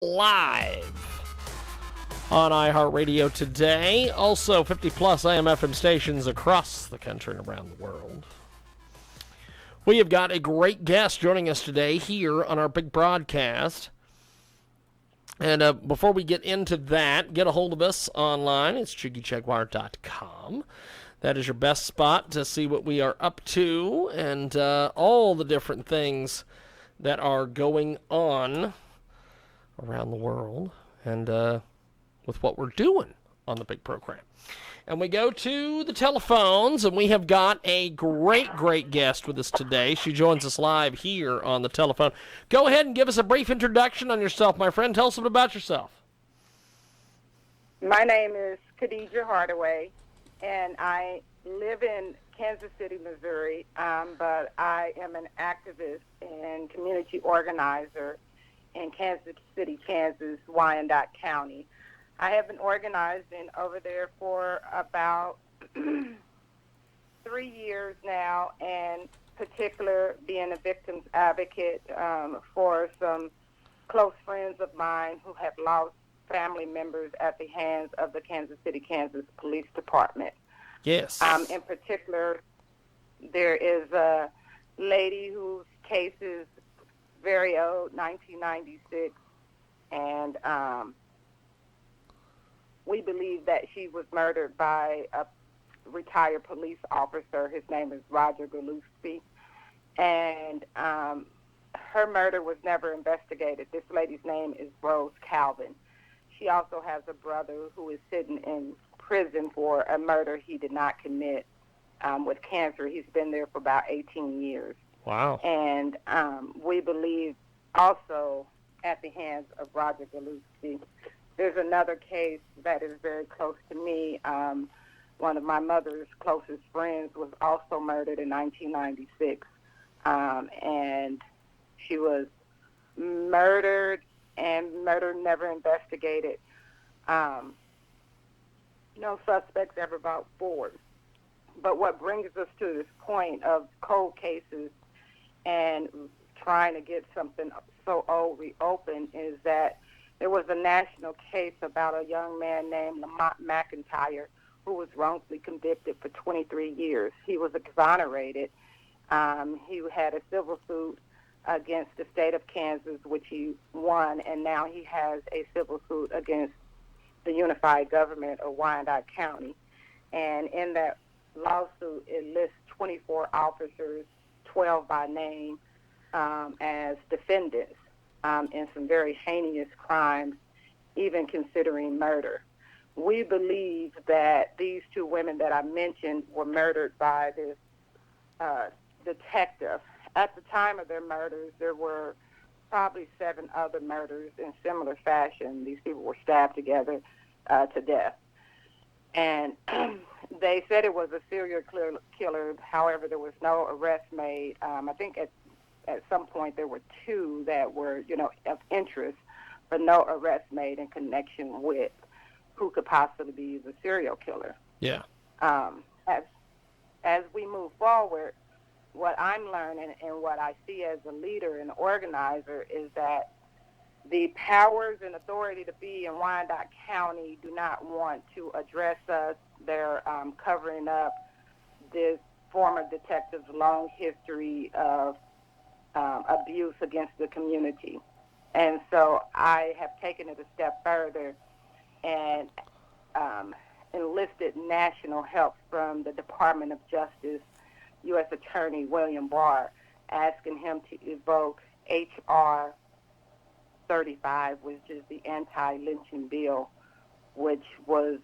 live on iHeartRadio today. Also, 50 plus AM/FM stations across the country and around the world. We have got a great guest joining us today here on our big broadcast. And before we get into that, get a hold of us online. It's JiggyJaguar.com. That is your best spot to see what we are up to and all the different things that are going on around the world and with what we're doing on the big program. And we go to the telephones, and we have got a great guest with us today. She joins us live here on the telephone. Go ahead and give us a brief introduction on yourself, my friend. Tell us a bit about yourself. My name is Khadijah Hardaway, and I live in Kansas City, Missouri, but I am an activist and community organizer in Kansas City, Kansas, Wyandotte County. I have been organizing over there for about 3 years now, and particular being a victim's advocate for some close friends of mine who have lost family members at the hands of the Kansas City, Kansas Police Department. Yes. In particular, there is a lady whose case is very old, 1996, and we believe that she was murdered by a retired police officer. His name is Roger Gillespie, and her murder was never investigated. This lady's name is Rose Calvin. She also has a brother who is sitting in prison for a murder he did not commit with cancer. He's been there for about 18 years. Wow. And we believe also at the hands of Roger Gillespie. There's another case that is very close to me. One of my mother's closest friends was also murdered in 1996. And she was murdered and murder never investigated. No suspects ever brought forward. But what brings us to this point of cold cases and trying to get something so old reopened is that there was a national case about a young man named Lamont McIntyre who was wrongfully convicted for 23 years. He was exonerated. He had a civil suit against the state of Kansas, which he won, and now he has a civil suit against the unified government of Wyandotte County. And in that lawsuit, it lists 24 officers, 12 by name, as defendants in some very heinous crimes, even considering murder. We believe that these two women that I mentioned were murdered by this detective. At the time of their murders, there were probably 7 other murders in similar fashion. These people were stabbed together to death. And they said it was a serial killer. However, there was no arrest made. I think at some point there were 2 that were, of interest, but no arrest made in connection with who could possibly be the serial killer. Yeah. As we move forward, what I'm learning and what I see as a leader and organizer is that the powers and authority to be in Wyandotte County do not want to address us. They're covering up this former detective's long history of abuse against the community. And so I have taken it a step further and enlisted national help from the Department of Justice, U.S. Attorney William Barr, asking him to evoke H.R. 35, which is the anti-lynching bill, which was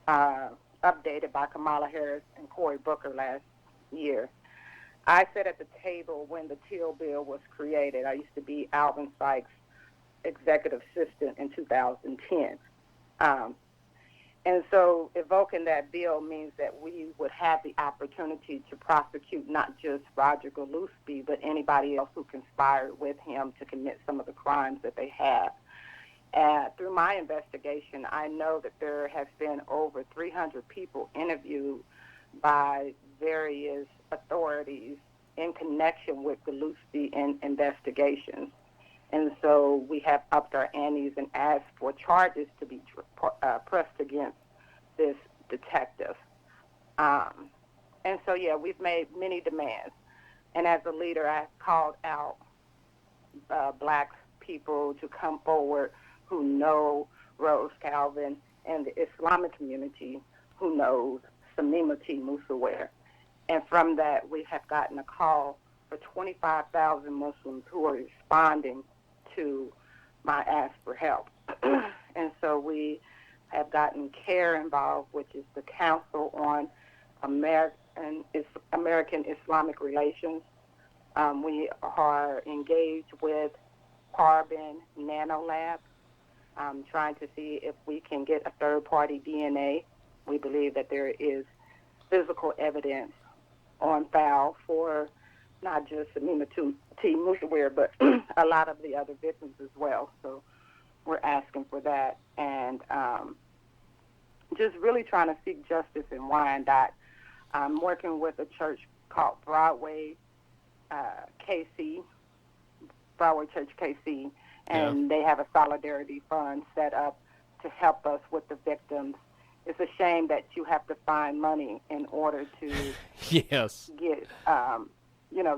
updated by Kamala Harris and Cory Booker last year. I sat at the table when the Till bill was created. I used to be Alvin Sykes' executive assistant in 2010. And so evoking that bill means that we would have the opportunity to prosecute not just Roger Gillespie, but anybody else who conspired with him to commit some of the crimes that they have. Through my investigation, I know that there has been over 300 people interviewed by various authorities in connection with Gillespie and investigations. And so we have upped our antes and asked for charges to be pressed against this detective. And so, yeah, we've made many demands. And as a leader, I called out black people to come forward who know Rose Calvin and the Islamic community who knows Samima T. Musawir. And from that, we have gotten a call for 25,000 Muslims who are responding to my ask for help. And so we have gotten CARE involved, which is the Council on American Islamic Relations. We are engaged with Carbon Nanolab, trying to see if we can get a third-party DNA. We believe that there is physical evidence on file for not just Samima T. Musawir, but a lot of the other victims as well. So we're asking for that, and just really trying to seek justice in Wyandotte. I'm working with a church called Broadway Church KC, and they have a solidarity fund set up to help us with the victims. It's a shame that you have to find money in order to Yes. get,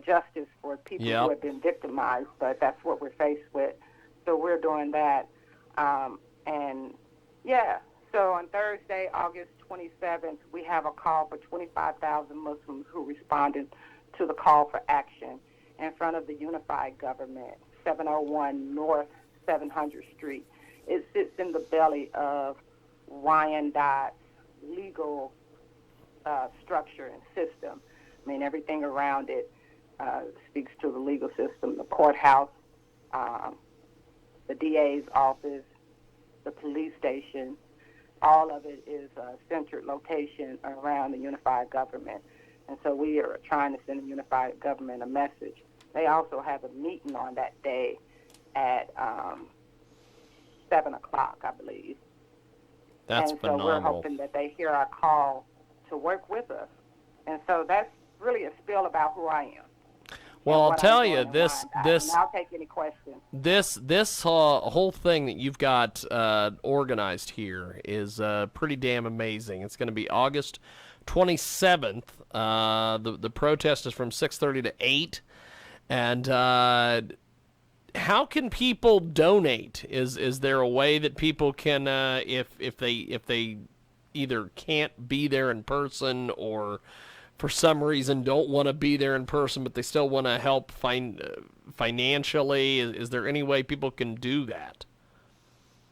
justice for people who have been victimized, but that's what we're faced with. So we're doing that. So on Thursday, August 27th, we have a call for 25,000 Muslims who responded to the call for action in front of the Unified Government, 701 North 700th Street. It sits in the belly of Wyandotte's legal structure and system. I mean, everything around it speaks to the legal system, the courthouse, the DA's office, the police station. All of it is a centered location around the Unified Government. And so we are trying to send the Unified Government a message. They also have a meeting on that day at 7 o'clock, I believe. That's and phenomenal. So we're hoping that they hear our call to work with us. And so that's really a spiel about who I am. Well, I'll tell you, this and I'll take any questions. This whole thing that you've got organized here is pretty damn amazing. It's going to be August 27th. The protest is from 6:30 to 8, and how can people donate? Is there a way that people can, if they either can't be there in person or for some reason don't want to be there in person, but they still want to help financially? Is there any way people can do that?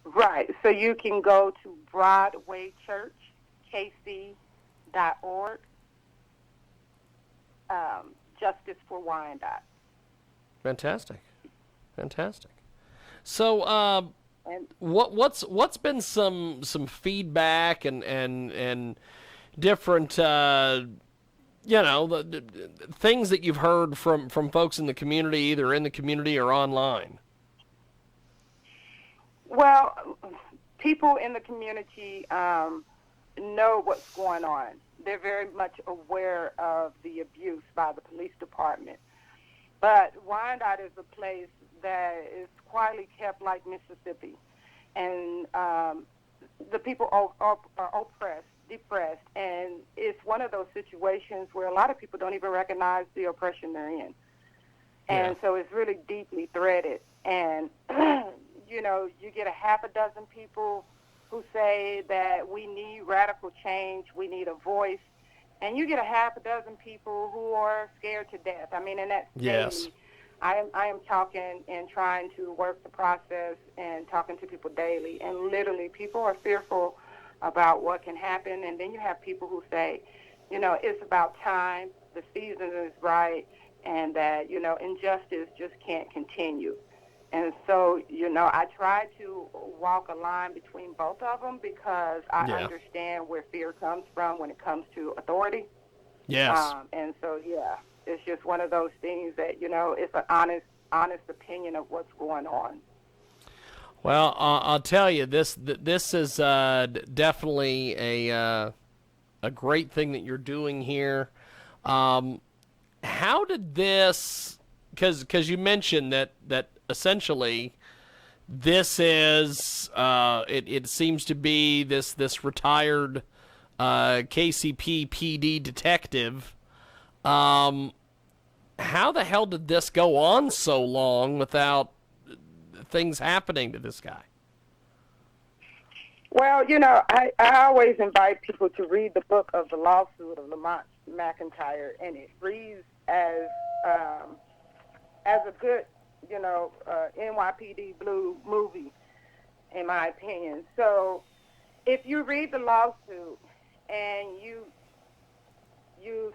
Right. So you can go to BroadwayChurchKC.org. Justice for Wyandotte. Fantastic. So, what's been some feedback and different the things that you've heard from folks in the community, either in the community or online? Well, people in the community know what's going on. They're very much aware of the abuse by the police department. But Wyandotte is a place that is quietly kept like Mississippi. And the people are oppressed, depressed, and it's one of those situations where a lot of people don't even recognize the oppression they're in. And so it's really deeply threaded. And, you get a half a dozen people who say that we need radical change, we need a voice, and you get a half a dozen people who are scared to death. I mean, and that's daily. I am talking and trying to work the process and talking to people daily, and literally people are fearful about what can happen. And then you have people who say, it's about time, the season is right, and that, injustice just can't continue. And so, I try to walk a line between both of them because I understand where fear comes from when it comes to authority. Yes. And so, it's just one of those things that, it's an honest opinion of what's going on. Well, I'll tell you, this is definitely a great thing that you're doing here. How did this? Because you mentioned that essentially, this is it seems to be this retired KCP PD detective. How the hell did this go on so long without things happening to this guy? Well, I always invite people to read the book of the lawsuit of Lamont McIntyre, and it reads as a good, NYPD Blue movie, in my opinion. So, if you read the lawsuit and you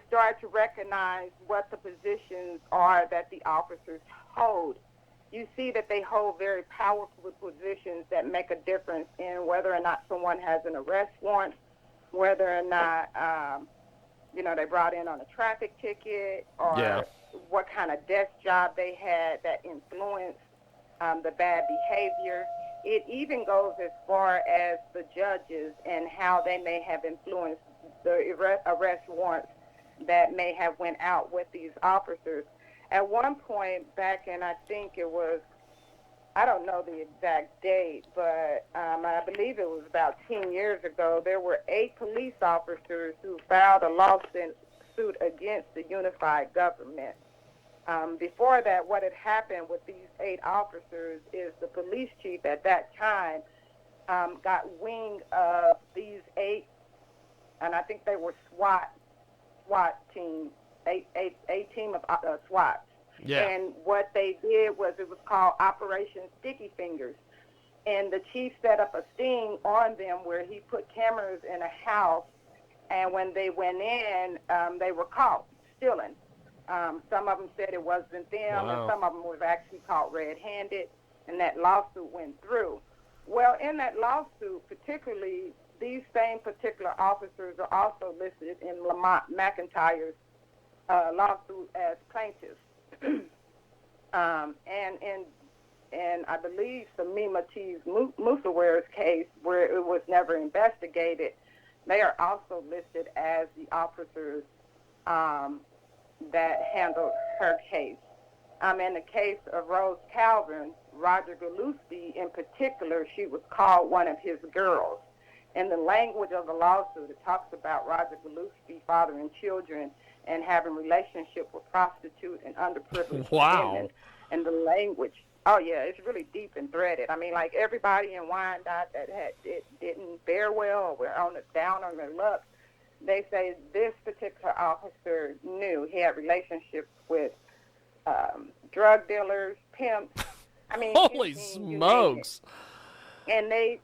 start to recognize what the positions are that the officers hold, you see that they hold very powerful positions that make a difference in whether or not someone has an arrest warrant, whether or not, they brought in on a traffic ticket, or what kind of desk job they had that influenced the bad behavior. It even goes as far as the judges and how they may have influenced the arrest warrants that may have went out with these officers. At one point back in, I think it was, I don't know the exact date, but I believe it was about 10 years ago, there were 8 police officers who filed a lawsuit against the unified government. Before that, what had happened with these 8 officers is the police chief at that time got wing of these 8, and I think they were SWAT team, a team of SWAT. Yeah. And what they did was, it was called Operation Sticky Fingers. And the chief set up a sting on them where he put cameras in a house, and when they went in, they were caught stealing. Some of them said it wasn't them, Wow. and some of them were actually caught red-handed, and that lawsuit went through. Well, in that lawsuit, particularly, these same particular officers are also listed in Lamont McIntyre's lawsuit as plaintiffs. And I believe Samima T's Musaware's case, where it was never investigated, they are also listed as the officers that handled her case. In the case of Rose Calvin, Roger Gillespie in particular, she was called one of his girls. In the language of the lawsuit, it talks about Roger Gillespie fathering children and having relationship with prostitute and underprivileged women. And the language, it's really deep and threaded. I mean, like everybody in Wyandotte that didn't fare well or were down on their luck, they say this particular officer knew he had relationships with drug dealers, pimps. I mean, holy smokes. And they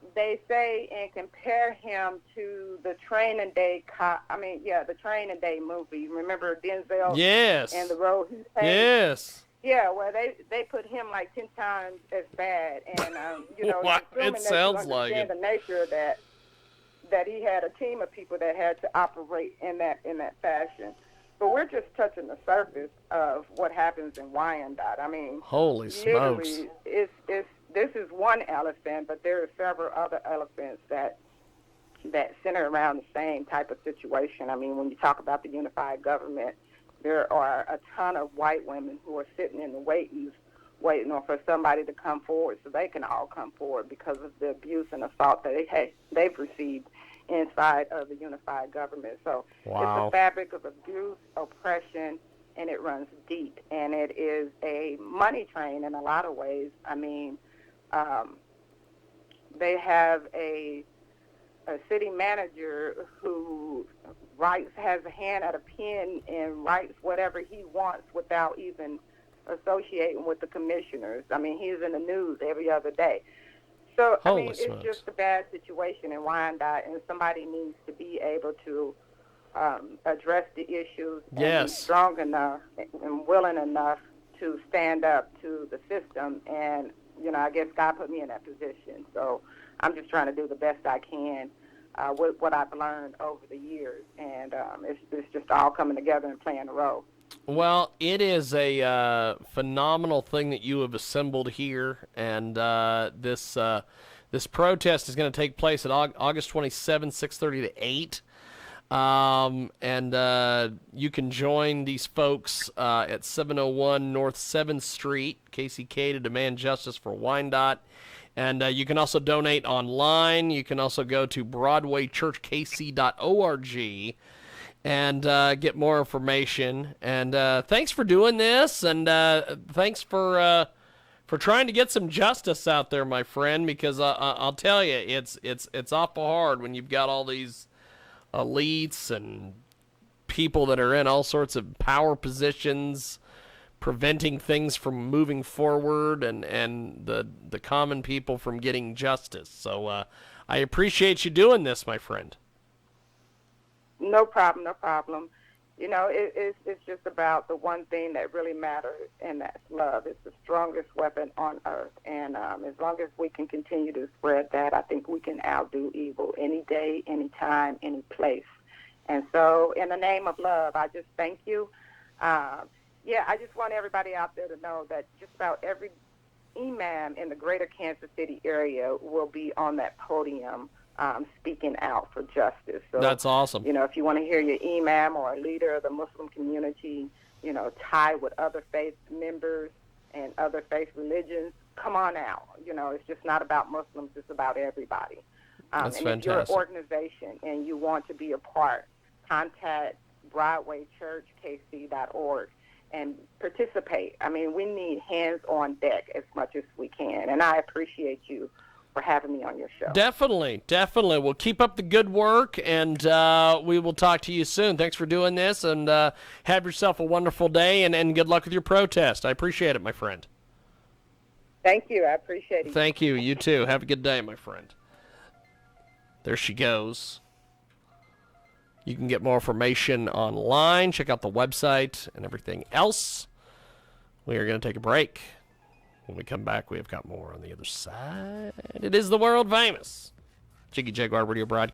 say and compare him to the Training Day the Training Day movie. Remember Denzel? Yes. And the role he played? Yes. Yeah, well, they put him like 10 times as bad. And, Wow, it sounds like it. The nature of that he had a team of people that had to operate in that fashion. But we're just touching the surface of what happens in Wyandotte. I mean, holy smokes. This is one elephant, but there are several other elephants that center around the same type of situation. I mean, when you talk about the unified government, there are a ton of white women who are sitting in the waiting for somebody to come forward so they can all come forward because of the abuse and assault that they've received inside of the unified government. So wow. It's a fabric of abuse, oppression, and it runs deep. And it is a money train in a lot of ways. I mean, they have a city manager who has a hand at a pen and writes whatever he wants without even associating with the commissioners. I mean, he's in the news every other day. So, holy it's smokes. just a bad situation in Wyandotte, and somebody needs to be able to address the issues and be strong enough and willing enough to stand up to the system. And, I guess God put me in that position. So I'm just trying to do the best I can with what I've learned over the years. And it's just all coming together and playing a role. Well, it is a phenomenal thing that you have assembled here, and this protest is going to take place at August 27th, 6:30 to 8. And you can join these folks at 701 North 7th Street, KCK, to demand justice for Wyandotte. And you can also donate online. You can also go to BroadwayChurchKC.org and get more information. And thanks for doing this, and thanks for trying to get some justice out there, my friend. Because I'll tell you, it's awful hard when you've got all these elites and people that are in all sorts of power positions, preventing things from moving forward, and the common people from getting justice. So I appreciate you doing this, my friend. No problem, no problem. You know, it's just about the one thing that really matters, and that's love. It's the strongest weapon on earth. And as long as we can continue to spread that, I think we can outdo evil any day, any time, any place. And so in the name of love, I just thank you. I just want everybody out there to know that just about every imam in the greater Kansas City area will be on that podium speaking out for justice. So, that's awesome. You know, if you want to hear your imam or a leader of the Muslim community, you know, tie with other faith members and other faith religions, come on out. You know, it's just not about Muslims, it's about everybody. That's and fantastic. If you're an organization and you want to be a part, contact BroadwayChurchKC.org and participate. I mean, we need hands on deck as much as we can, and I appreciate you for having me on your show. Definitely. Well, keep up the good work, and we will talk to you soon. Thanks for doing this, and have yourself a wonderful day, and good luck with your protest. I appreciate it, my friend. Thank you. I appreciate it. Thank you. You too. Have a good day, my friend. There she goes. You can get more information online. Check out the website and everything else. We are going to take a break. When we come back, we have got more on the other side. It is the world famous Jiggy Jaguar Radio broadcast.